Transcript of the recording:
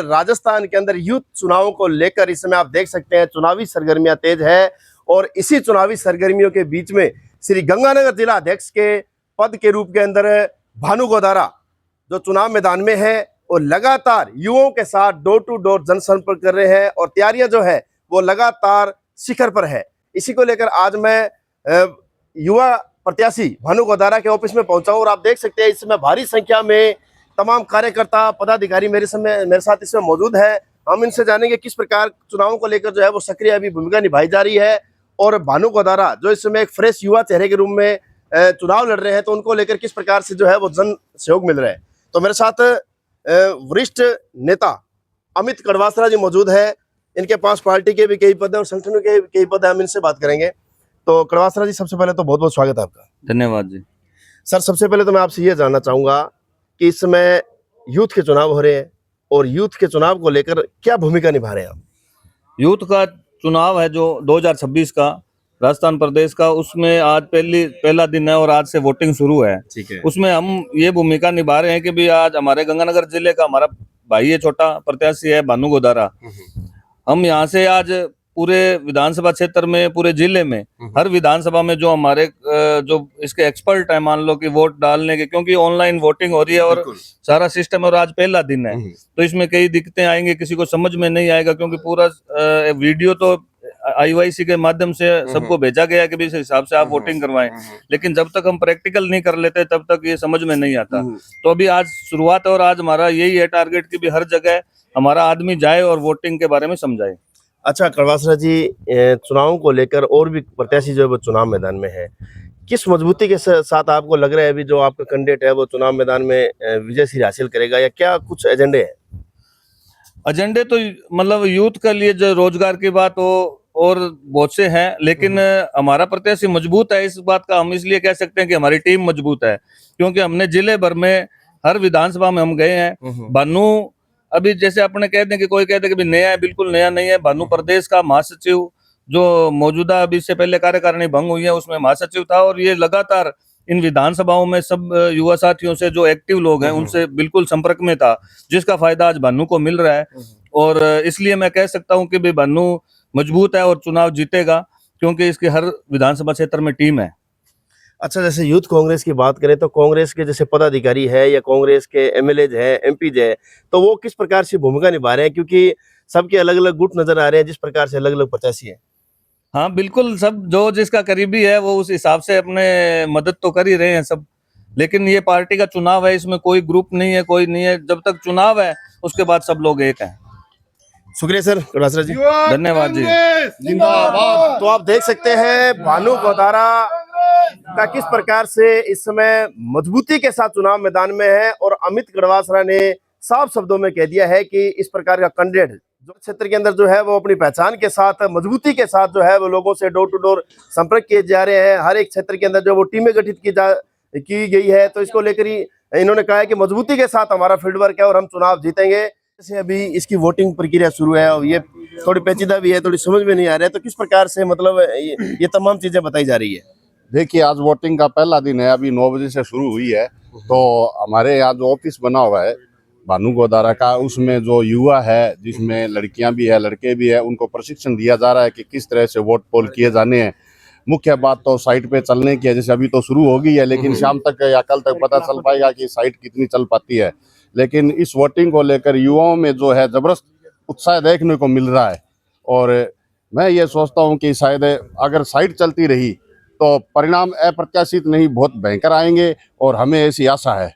राजस्थान के अंदर यूथ चुनावों को लेकर इस समय आप देख सकते हैं चुनावी सरगर्मियां तेज है और इसी चुनावी सरगर्मियों के बीच में श्री गंगानगर जिला अध्यक्ष के पद के रूप के अंदर भानु गोदारा जो चुनाव मैदान में है और लगातार युवाओं के साथ डोर टू डोर जनसंपर्क कर रहे हैं और तैयारियां जो है वो लगातार शिखर पर है। इसी को लेकर आज मैं युवा प्रत्याशी भानु गोदारा के ऑफिस में पहुंचा हूं और आप देख सकते हैं इस समय भारी संख्या में तमाम कार्यकर्ता पदाधिकारी मेरे साथ इसमें मौजूद है। हम इनसे जानेंगे किस प्रकार चुनावों को लेकर जो है वो सक्रिय अभी भूमिका निभाई जा रही है और भानु गोदारा जो इस समय एक फ्रेश युवा चेहरे के रूप में चुनाव लड़ रहे हैं तो उनको लेकर किस प्रकार से जो है वो जन सहयोग मिल रहा है। तो मेरे साथ वरिष्ठ नेता अमित कड़वासरा जी मौजूद है। इनके पास पार्टी के भी कई पद है और संगठनों के कई पद है, हम इनसे बात करेंगे। तो कड़वासरा जी सबसे पहले तो बहुत बहुत स्वागत है आपका। धन्यवाद जी। सर सबसे पहले तो मैं आपसे ये जानना चाहूंगा कि इस समय यूथ के चुनाव हो रहे हैं और यूथ के चुनाव को लेकर क्या भूमिका निभा रहे हैं आप? यूथ का चुनाव है जो 2026 का राजस्थान प्रदेश का, उसमें आज पहला दिन है और आज से वोटिंग शुरू है। ठीक है। उसमें हम ये भूमिका निभा रहे हैं कि भी आज हमारे गंगानगर जिले का हमारा भाई है, छोटा प्रत्याशी है भानु गोदारा। हम यहाँ से आज पूरे विधानसभा क्षेत्र में, पूरे जिले में, हर विधानसभा में जो हमारे जो इसके एक्सपर्ट है, मान लो कि वोट डालने के, क्योंकि ऑनलाइन वोटिंग हो रही है और सारा सिस्टम और आज पहला दिन है तो इसमें कई दिक्कतें आएंगी, किसी को समझ में नहीं आएगा क्योंकि पूरा वीडियो तो IYC के माध्यम से सबको भेजा गया है कि इस हिसाब से आप वोटिंग करवाएं, लेकिन जब तक हम प्रैक्टिकल नहीं कर लेते तब तक ये समझ में नहीं आता। तो अभी आज शुरुआत है और आज हमारा यही है टारगेट कि भी हर जगह हमारा आदमी जाए और वोटिंग के बारे में समझाए। अच्छा कड़वासरा जी, चुनावों को लेकर और भी प्रत्याशी जो है वो चुनाव मैदान में है, किस मजबूती के साथ आपको लग रहा है अभी जो आपका कैंडिडेट है वो चुनाव मैदान में विजय श्री हासिल करेगा या क्या कुछ एजेंडे हैं? एजेंडे तो मतलब यूथ के लिए जो रोजगार की बात हो और बहुत से हैं, लेकिन हमारा प्रत्याशी मजबूत है। इस बात का हम इसलिए कह सकते हैं कि हमारी टीम मजबूत है क्योंकि हमने जिले भर में हर विधानसभा में हम गए हैं। भानु अभी जैसे अपने कहते हैं कि कोई कहते हैं कि नया है, बिल्कुल नया नहीं है। भानु प्रदेश का महासचिव जो मौजूदा अभी से पहले कार्यकारिणी भंग हुई है उसमें महासचिव था और ये लगातार इन विधानसभाओं में सब युवा साथियों से जो एक्टिव लोग हैं उनसे बिल्कुल संपर्क में था, जिसका फायदा आज भानु को मिल रहा है और इसलिए मैं कह सकता हूं कि भी भानु मजबूत है और चुनाव जीतेगा क्योंकि इसकी हर विधानसभा क्षेत्र में टीम है। अच्छा, जैसे यूथ कांग्रेस की बात करें तो कांग्रेस के जैसे पदाधिकारी है या कांग्रेस के MLA है, MP है, तो वो किस प्रकार से भूमिका निभा रहे हैं क्योंकि सबके अलग अलग गुट नजर आ रहे हैं जिस प्रकार से अलग अलग प्रत्याशी है? हाँ बिल्कुल, सब जो जिसका करीबी है वो उस हिसाब से अपने मदद तो कर ही रहे हैं सब, लेकिन ये पार्टी का चुनाव है, इसमें कोई ग्रुप नहीं है, कोई नहीं है। जब तक चुनाव है उसके बाद सब लोग एक हैं। शुक्रिया सर कड़वासरा जी, धन्यवाद जी। तो आप देख सकते हैं भानु गोदारा का किस प्रकार से इस समय मजबूती के साथ चुनाव मैदान में है और अमित कड़वासरा ने साफ शब्दों में कह दिया है कि इस प्रकार का कैंडिडेट जो क्षेत्र के अंदर जो है वो अपनी पहचान के साथ मजबूती के साथ जो है वो लोगों से डोर टू डोर संपर्क किए जा रहे हैं। हर एक क्षेत्र के अंदर जो वो टीमें गठित की गई है तो इसको लेकर ही इन्होंने कहा है कि मजबूती के साथ हमारा फील्ड वर्क है और हम चुनाव जीतेंगे। जैसे अभी इसकी वोटिंग प्रक्रिया शुरू है और ये थोड़ी पेचीदा भी है, थोड़ी समझ में नहीं आ रहा है, तो किस प्रकार से मतलब ये तमाम चीजें बताई जा रही है? देखिए आज वोटिंग का पहला दिन है, अभी 9 बजे से शुरू हुई है। तो हमारे यहाँ जो ऑफिस बना हुआ है भानु गोदारा का, उसमें जो युवा है जिसमें लड़कियां भी है लड़के भी है, उनको प्रशिक्षण दिया जा रहा है कि किस तरह से वोट पोल किए जाने हैं। मुख्य बात तो साइट पे चलने की है, जैसे अभी तो शुरू हो गई है लेकिन शाम तक या कल तक पता चल पाएगा कि साइट कितनी चल पाती है। लेकिन इस वोटिंग को लेकर युवाओं में जो है जबरदस्त उत्साह देखने को मिल रहा है और मैं ये सोचता हूँ कि शायद अगर साइट चलती रही तो परिणाम अप्रत्याशित नहीं बहुत भयंकर आएंगे और हमें ऐसी आशा है।